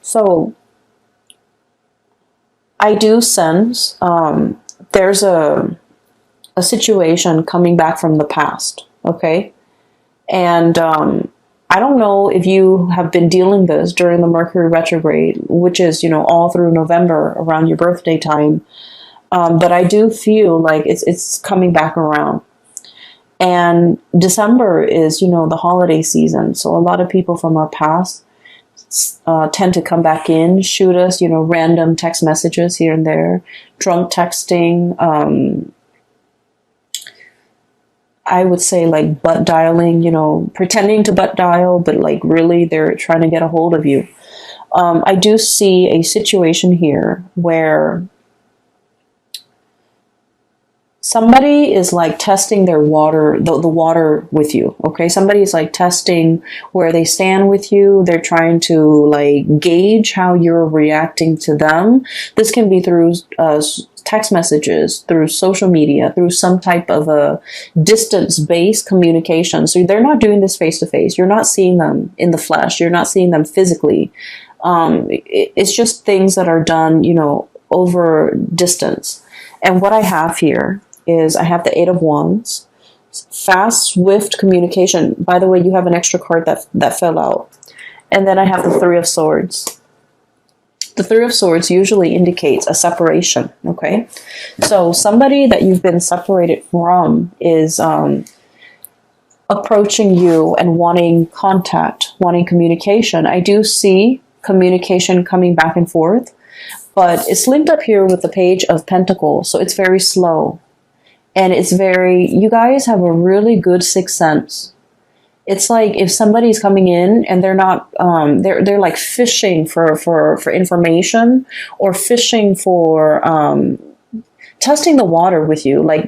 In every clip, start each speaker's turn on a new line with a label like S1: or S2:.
S1: So I do sense there's a situation coming back from the past, okay? And I don't know if you have been dealing this during the Mercury retrograde, which is, all through November around your birthday time. But I do feel like it's coming back around. And December is, the holiday season. So a lot of people from our past tend to come back in, shoot us, random text messages here and there, drunk texting, I would say like butt dialing, pretending to butt dial, but like really they're trying to get a hold of you. I do see a situation here where somebody is like testing their water, the water with you, okay? Somebody is like testing where they stand with you. They're trying to like gauge how you're reacting to them. This can be through text messages, through social media, through some type of a distance-based communication. So they're not doing this face-to-face. You're not seeing them in the flesh. You're not seeing them physically. It's just things that are done, over distance. And what I have here is I have the Eight of Wands, fast, swift communication. By the way, you have an extra card that fell out. And then I have the Three of Swords. The Three of Swords usually indicates a separation, okay? So somebody that you've been separated from is approaching you and wanting contact, wanting communication. I do see communication coming back and forth, but it's linked up here with the Page of Pentacles, so it's very slow. And it's you guys have a really good sixth sense. It's like if somebody's coming in and they're not, they're like fishing for information or fishing for testing the water with you. Like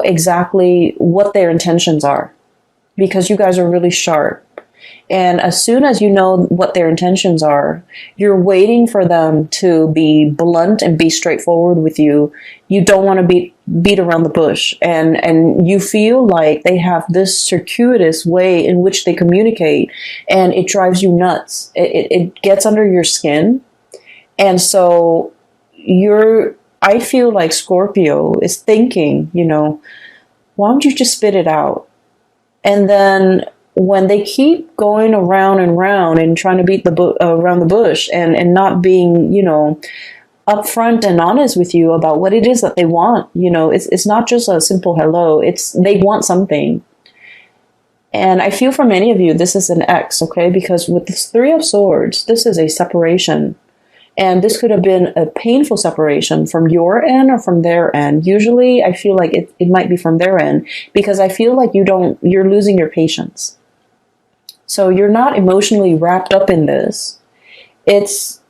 S1: exactly what their intentions are because you guys are really sharp. And as soon as you know what their intentions are, you're waiting for them to be blunt and be straightforward with you. You don't want to beat around the bush. And you feel like they have this circuitous way in which they communicate, and it drives you nuts. It gets under your skin. And so I feel like Scorpio is thinking, why don't you just spit it out? And then when they keep going around and round and trying to beat around the bush and not being, upfront and honest with you about what it is that they want, it's not just a simple hello. They want something. And I feel for many of you, this is an X, okay? Because with this Three of Swords, this is a separation. And this could have been a painful separation from your end or from their end. Usually I feel like it might be from their end because I feel like you're losing your patience. So you're not emotionally wrapped up in this. It's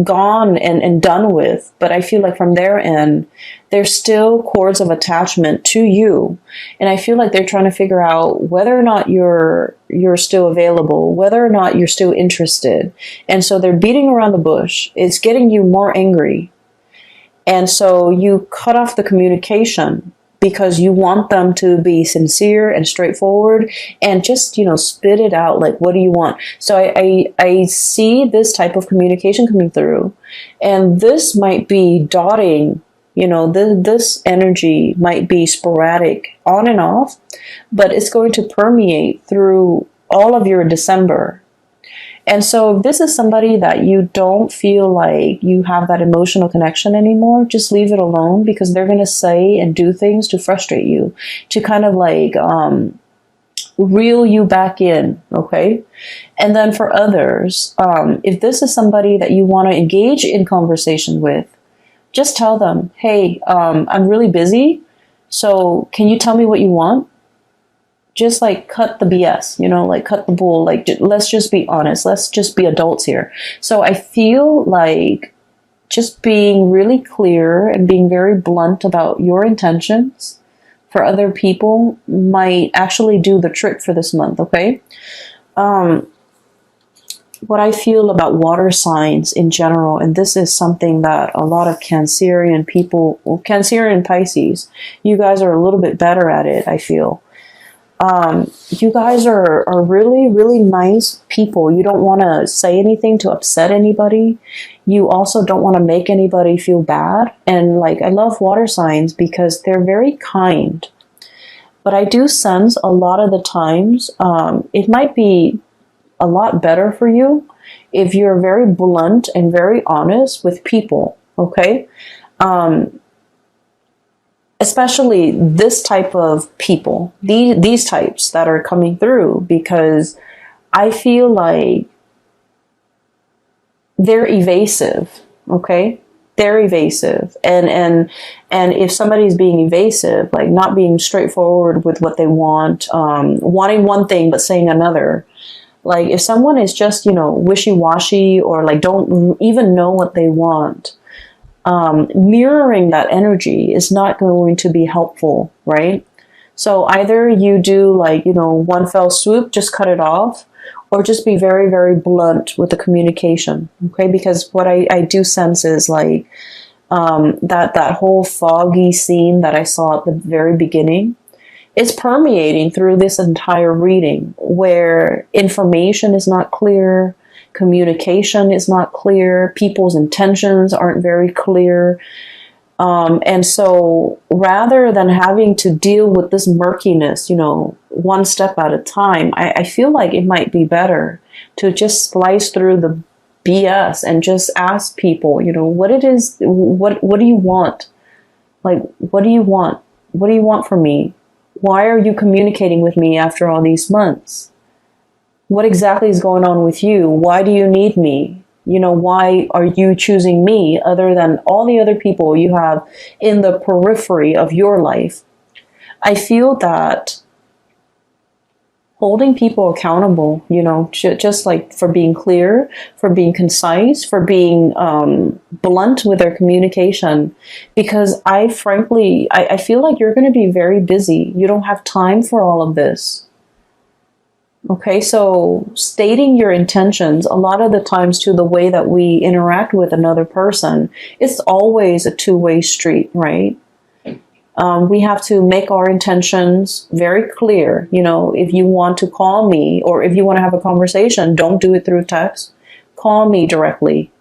S1: gone and done with. But I feel like from their end, there's still cords of attachment to you. And I feel like they're trying to figure out whether or not you're still available, whether or not you're still interested. And so they're beating around the bush. It's getting you more angry. And so you cut off the communication because you want them to be sincere and straightforward and just, spit it out. Like, what do you want? So I see this type of communication coming through, and this might be dotting, this energy might be sporadic on and off, but it's going to permeate through all of your December. And so if this is somebody that you don't feel like you have that emotional connection anymore, just leave it alone because they're going to say and do things to frustrate you, to kind of like reel you back in, okay? And then for others, if this is somebody that you want to engage in conversation with, just tell them, hey, I'm really busy, so can you tell me what you want? Just like cut the BS, like cut the bull. Like, let's just be honest. Let's just be adults here. So I feel like just being really clear and being very blunt about your intentions for other people might actually do the trick for this month, okay? What I feel about water signs in general, and this is something that a lot of Cancerian people, Cancerian Pisces, you guys are a little bit better at it, I feel. You guys are really, really nice people. You don't want to say anything to upset anybody. You also don't want to make anybody feel bad. And like, I love water signs because they're very kind. But I do sense a lot of the times, it might be a lot better for you if you're very blunt and very honest with people, okay? Especially this type of people, these types that are coming through, because I feel like they're evasive, okay? They're evasive. And if somebody's being evasive, like not being straightforward with what they want, wanting one thing but saying another, like if someone is just, wishy-washy or like don't even know what they want, mirroring that energy is not going to be helpful, right? So either you do like, one fell swoop, just cut it off, or just be very, very blunt with the communication, okay? Because what I do sense is like that whole foggy scene that I saw at the very beginning is permeating through this entire reading, where information is not clear, communication is not clear, people's intentions aren't very clear. And so rather than having to deal with this murkiness, one step at a time, I feel like it might be better to just slice through the BS and just ask people, what it is, what do you want? Like, what do you want? What do you want from me? Why are you communicating with me after all these months? What exactly is going on with you? Why do you need me? Why are you choosing me other than all the other people you have in the periphery of your life? I feel that holding people accountable, just like for being clear, for being concise, for being blunt with their communication, because I feel like you're going to be very busy. You don't have time for all of this. Okay, so stating your intentions, a lot of the times to the way that we interact with another person, it's always a two-way street, right? We have to make our intentions very clear. If you want to call me or if you want to have a conversation, don't do it through text. Call me directly.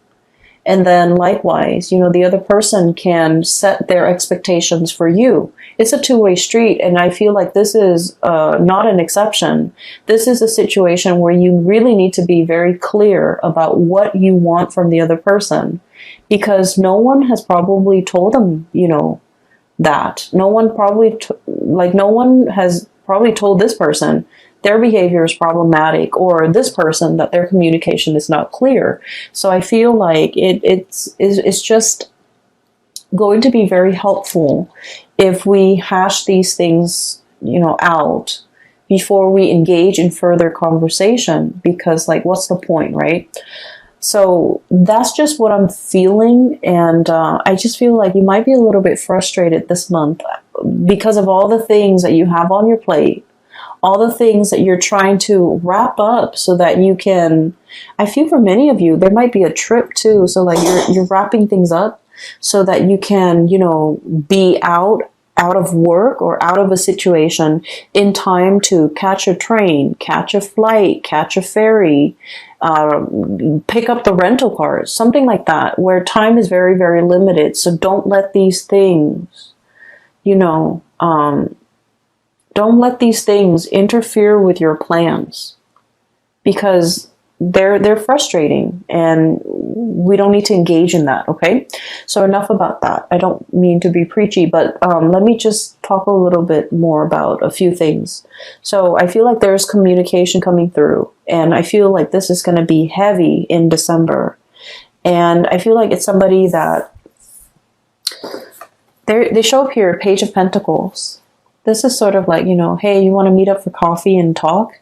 S1: And then likewise, the other person can set their expectations for you. It's a two-way street. And I feel like this is not an exception. This is a situation where you really need to be very clear about what you want from the other person, because no one has probably told them, that. No one has probably told this person their behavior is problematic, or this person that their communication is not clear. So I feel like it's just going to be very helpful if we hash these things, out before we engage in further conversation, because like, what's the point, right? So that's just what I'm feeling. And I just feel like you might be a little bit frustrated this month because of all the things that you have on your plate, all the things that you're trying to wrap up so that you can, I feel for many of you, there might be a trip too. So like you're wrapping things up so that you can, be out of work or out of a situation in time to catch a train, catch a flight, catch a ferry, pick up the rental car, something like that, where time is very, very limited. So don't let these things, don't let these things interfere with your plans, because they're frustrating and we don't need to engage in that. Okay. So enough about that. I don't mean to be preachy, but let me just talk a little bit more about a few things. So I feel like there's communication coming through, and I feel like this is going to be heavy in December. And I feel like it's somebody that they show up here, Page of Pentacles. This is sort of like, hey, you want to meet up for coffee and talk?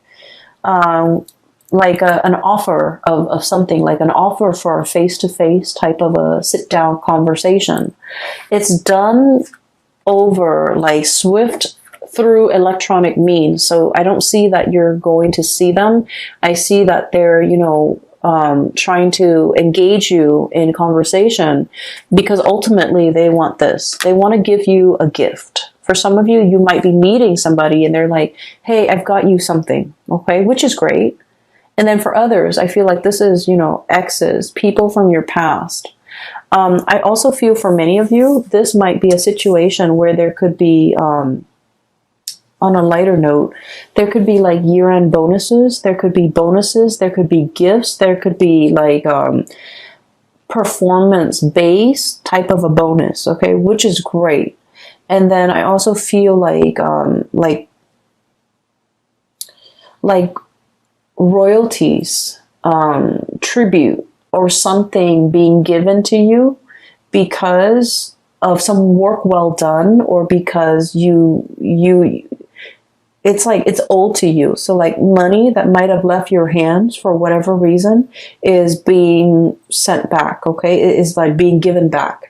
S1: Like an offer of something, like an offer for a face-to-face type of a sit-down conversation. It's done over like swift through electronic means. So I don't see that you're going to see them. I see that they're, trying to engage you in conversation, because ultimately they want this. They want to give you a gift For some of you, you might be meeting somebody and they're like, hey, I've got you something, okay, which is great. And then for others, I feel like this is, you know, exes, people from your past. I also feel for many of you, this might be a situation where there could be, on a lighter note, there could be like year-end bonuses, there could be bonuses, there could be gifts, there could be like performance-based type of a bonus, okay, which is great. And then I also feel like royalties, tribute, or something being given to you because of some work well done, or because it's like it's owed to you. So like money that might have left your hands for whatever reason is being sent back, okay? It is like being given back.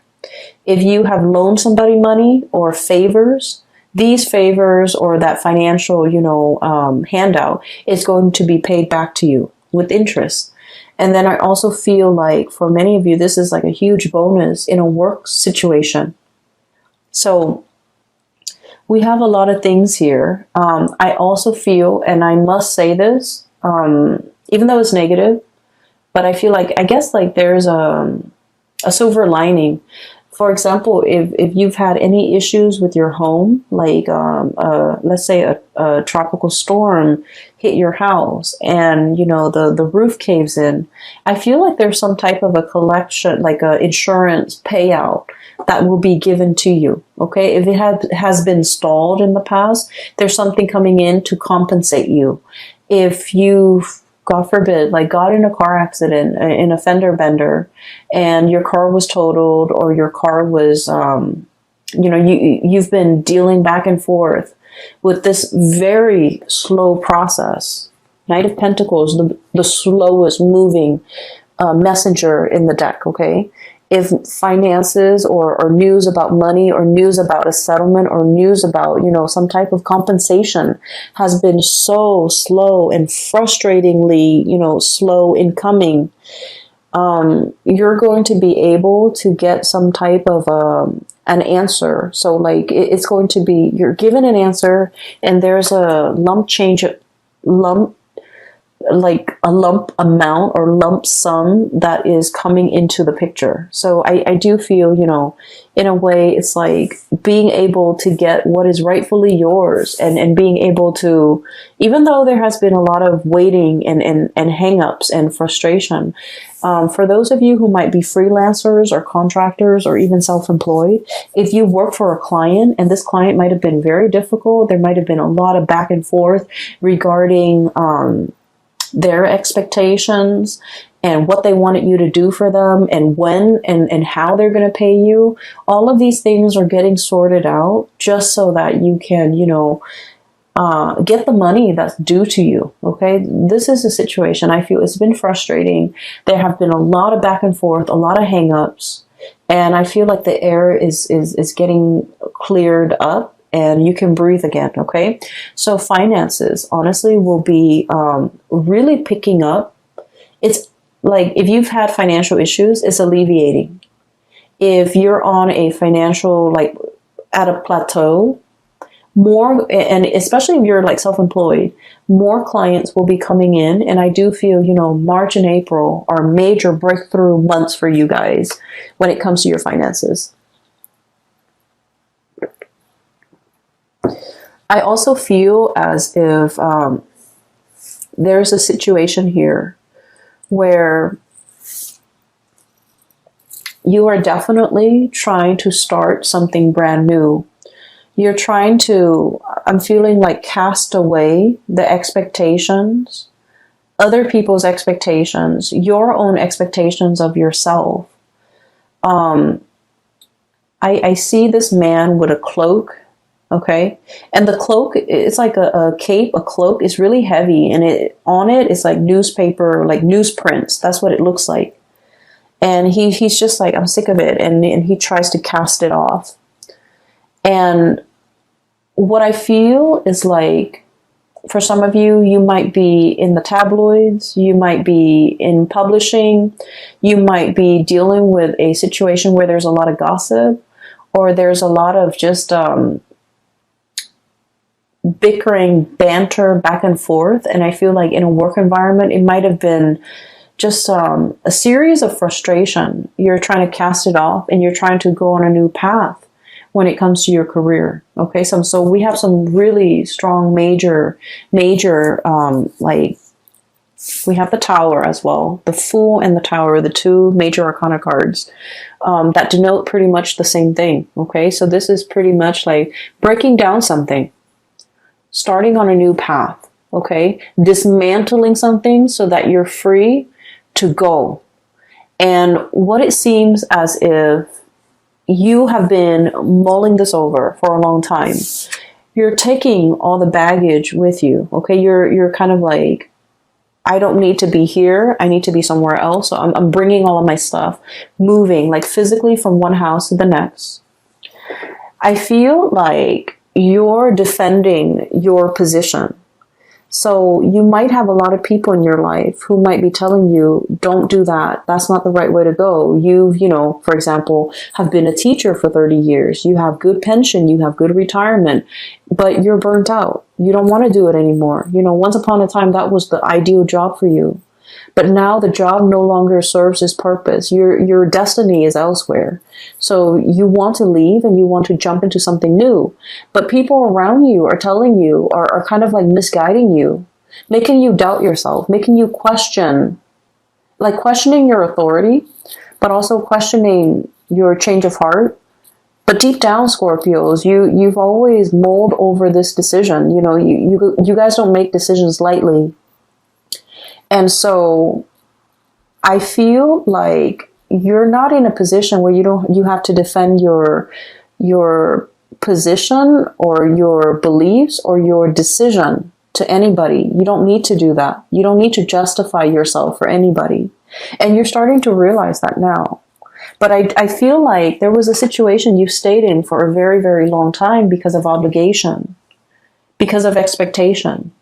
S1: If you have loaned somebody money or favors, these favors or that financial, you know, handout is going to be paid back to you with interest. And then I also feel like for many of you, this is like a huge bonus in a work situation. So we have a lot of things here. I also feel, and I must say this, even though it's negative, but I feel like, I guess like there's a silver lining. For example, if you've had any issues with your home, like let's say a tropical storm hit your house and, you know, the roof caves in, I feel like there's some type of a collection, like a insurance payout that will be given to you, okay? If it has been stalled in the past, there's something coming in to compensate you. If you've, God forbid, like got in a car accident, in a fender bender, and your car was totaled, or your car was, you know, you've been dealing back and forth with this very slow process. Knight of Pentacles, the slowest moving messenger in the deck, okay? If finances or news about money or news about a settlement or news about, you know, some type of compensation has been so slow and frustratingly, you know, slow in coming, you're going to be able to get some type of an answer. So like it's going to be, you're given an answer and there's a lump amount or lump sum that is coming into the picture. So I do feel, you know, in a way, it's like being able to get what is rightfully yours and being able to, even though there has been a lot of waiting and hang-ups and frustration, for those of you who might be freelancers or contractors or even self-employed, if you work for a client and this client might have been very difficult, there might have been a lot of back and forth regarding their expectations and what they wanted you to do for them and when and how they're going to pay you. All of these things are getting sorted out just so that you can, you know, get the money that's due to you. Okay. This is a situation I feel it's been frustrating. There have been a lot of back and forth, a lot of hangups, and I feel like the air is getting cleared up. And you can breathe again, okay? So finances, honestly, will be really picking up. It's like if you've had financial issues, it's alleviating. If you're on a financial, like at a plateau, more, and especially if you're like self-employed, more clients will be coming in. And I do feel, you know, March and April are major breakthrough months for you guys when it comes to your finances. I also feel as if there's a situation here where you are definitely trying to start something brand new. You're trying to, I'm feeling like, cast away the expectations, other people's expectations, your own expectations of yourself. I see this man with a cloak. Okay. And the cloak, it's like a cape, a cloak. It's really heavy. And on it is like newspaper, like newsprints. That's what it looks like. And he's just like, I'm sick of it. And he tries to cast it off. And what I feel is like, for some of you, you might be in the tabloids. You might be in publishing. You might be dealing with a situation where there's a lot of gossip, or there's a lot of just, bickering banter back and forth. And I feel like in a work environment, it might have been just a series of frustration. You're trying to cast it off and you're trying to go on a new path when it comes to your career. Okay, so we have some really strong major like, we have the Tower as well. The Fool and the Tower are the two major arcana cards that denote pretty much the same thing. Okay, so this is pretty much like breaking down something, starting on a new path. Okay, dismantling something so that you're free to go. And what it seems as if you have been mulling this over for a long time. You're taking all the baggage with you. Okay, you're kind of like, I don't need to be here. I need to be somewhere else. So I'm bringing all of my stuff, moving like physically from one house to the next. I feel like you're defending your position. So you might have a lot of people in your life who might be telling you, don't do that. That's not the right way to go. You know, for example, have been a teacher for 30 years. You have good pension. You have good retirement, but you're burnt out. You don't want to do it anymore. You know, once upon a time, that was the ideal job for you. But now the job no longer serves its purpose. Your destiny is elsewhere. So you want to leave and you want to jump into something new. But people around you are telling you, are kind of like misguiding you, making you doubt yourself, making you question, like questioning your authority, but also questioning your change of heart. But deep down, Scorpios, you've always mulled over this decision. You know, you guys don't make decisions lightly. And so I feel like you're not in a position where you have to defend your position or your beliefs or your decision to anybody. You don't need to do that. You don't need to justify yourself for anybody. And you're starting to realize that now. But I feel like there was a situation you stayed in for a very, very long time because of obligation, because of expectation,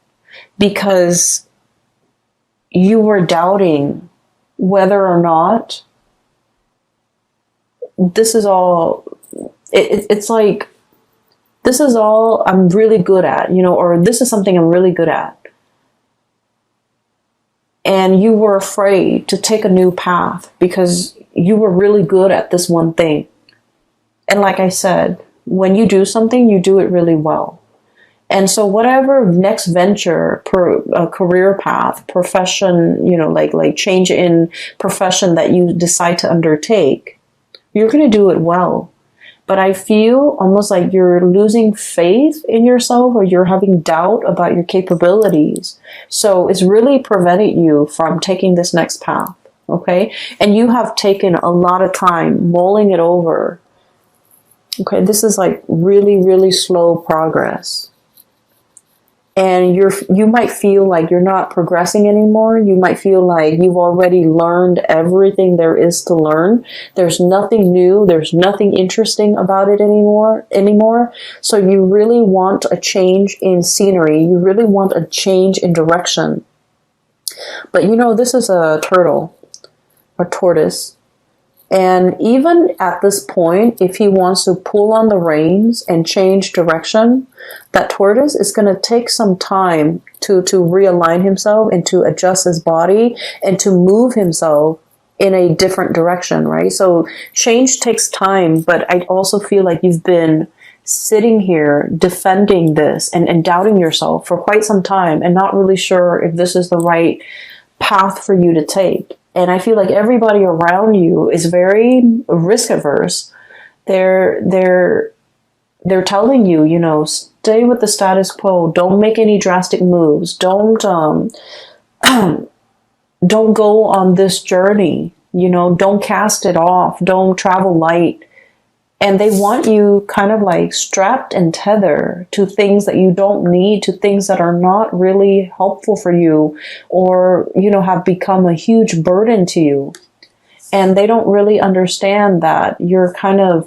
S1: because you were doubting whether or not this is all, it's like, this is all I'm really good at, you know, or this is something I'm really good at. And you were afraid to take a new path because you were really good at this one thing. And like I said, when you do something, you do it really well. And so whatever next venture, career path, profession, you know, like change in profession that you decide to undertake, you're going to do it well. But I feel almost like you're losing faith in yourself or you're having doubt about your capabilities. So it's really prevented you from taking this next path. Okay. And you have taken a lot of time mulling it over. Okay. This is like really, really slow progress. And you might feel like you're not progressing anymore. You might feel like you've already learned everything there is to learn. There's nothing new. There's nothing interesting about it anymore. So you really want a change in scenery. You really want a change in direction. But you know, this is a turtle, a tortoise. And even at this point, if he wants to pull on the reins and change direction, that tortoise is going to take some time to realign himself and to adjust his body and to move himself in a different direction, right? So change takes time, but I also feel like you've been sitting here defending this and doubting yourself for quite some time and not really sure if this is the right path for you to take. And I feel like everybody around you is very risk averse. They're telling you, you know, stay with the status quo. Don't make any drastic moves. Don't go on this journey. You know, don't cast it off. Don't travel light. And they want you kind of like strapped and tethered to things that you don't need, to things that are not really helpful for you or, you know, have become a huge burden to you. And they don't really understand that you're kind of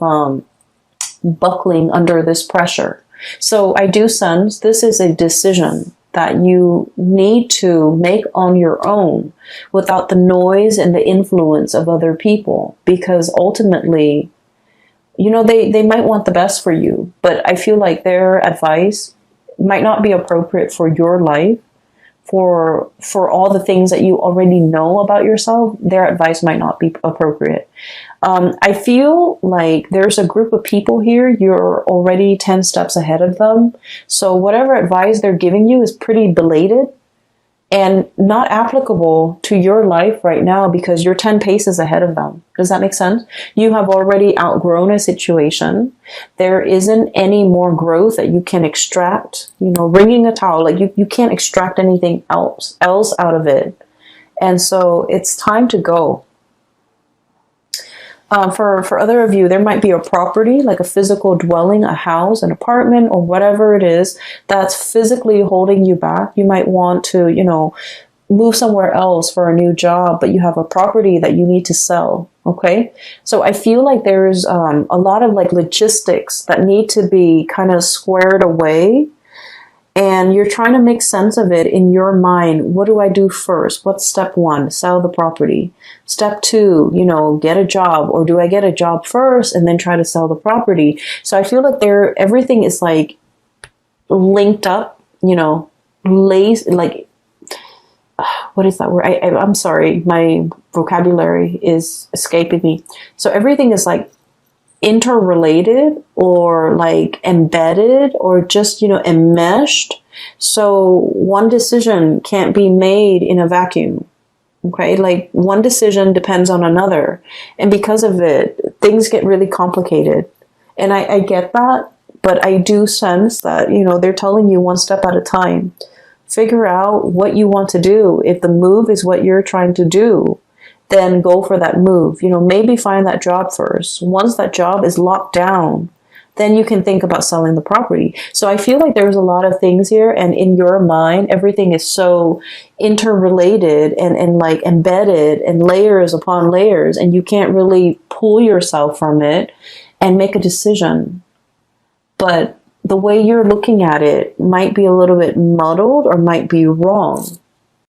S1: buckling under this pressure. So I do sense this is a decision that you need to make on your own without the noise and the influence of other people, because ultimately, you know, they might want the best for you, but I feel like their advice might not be appropriate for your life, for all the things that you already know about yourself, their advice might not be appropriate. I feel like there's a group of people here, you're already 10 steps ahead of them. So whatever advice they're giving you is pretty belated and not applicable to your life right now because you're 10 paces ahead of them. Does that make sense? You have already outgrown a situation. There isn't any more growth that you can extract. You know, wringing a towel, like you can't extract anything else out of it. And so it's time to go. For other of you, there might be a property, like a physical dwelling, a house, an apartment, or whatever it is that's physically holding you back. You might want to, you know, move somewhere else for a new job, but you have a property that you need to sell. Okay. So I feel like there's a lot of like logistics that need to be kind of squared away. And you're trying to make sense of it in your mind. What do I do first? What's step one? Sell the property. Step two, you know, get a job. Or do I get a job first and then try to sell the property? So I feel like everything is like linked up, you know, like, what is that word? I'm sorry. My vocabulary is escaping me. So everything is like interrelated or like embedded or just, you know, enmeshed. So one decision can't be made in a vacuum. Okay. Like one decision depends on another. And because of it, things get really complicated. And I get that, but I do sense that, you know, they're telling you one step at a time. Figure out what you want to do. If the move is what you're trying to do, then go for that move. You know, maybe find that job first. Once that job is locked down, then you can think about selling the property. So I feel like there's a lot of things here, and in your mind, everything is so interrelated and like embedded and layers upon layers, and you can't really pull yourself from it and make a decision. But the way you're looking at it might be a little bit muddled or might be wrong.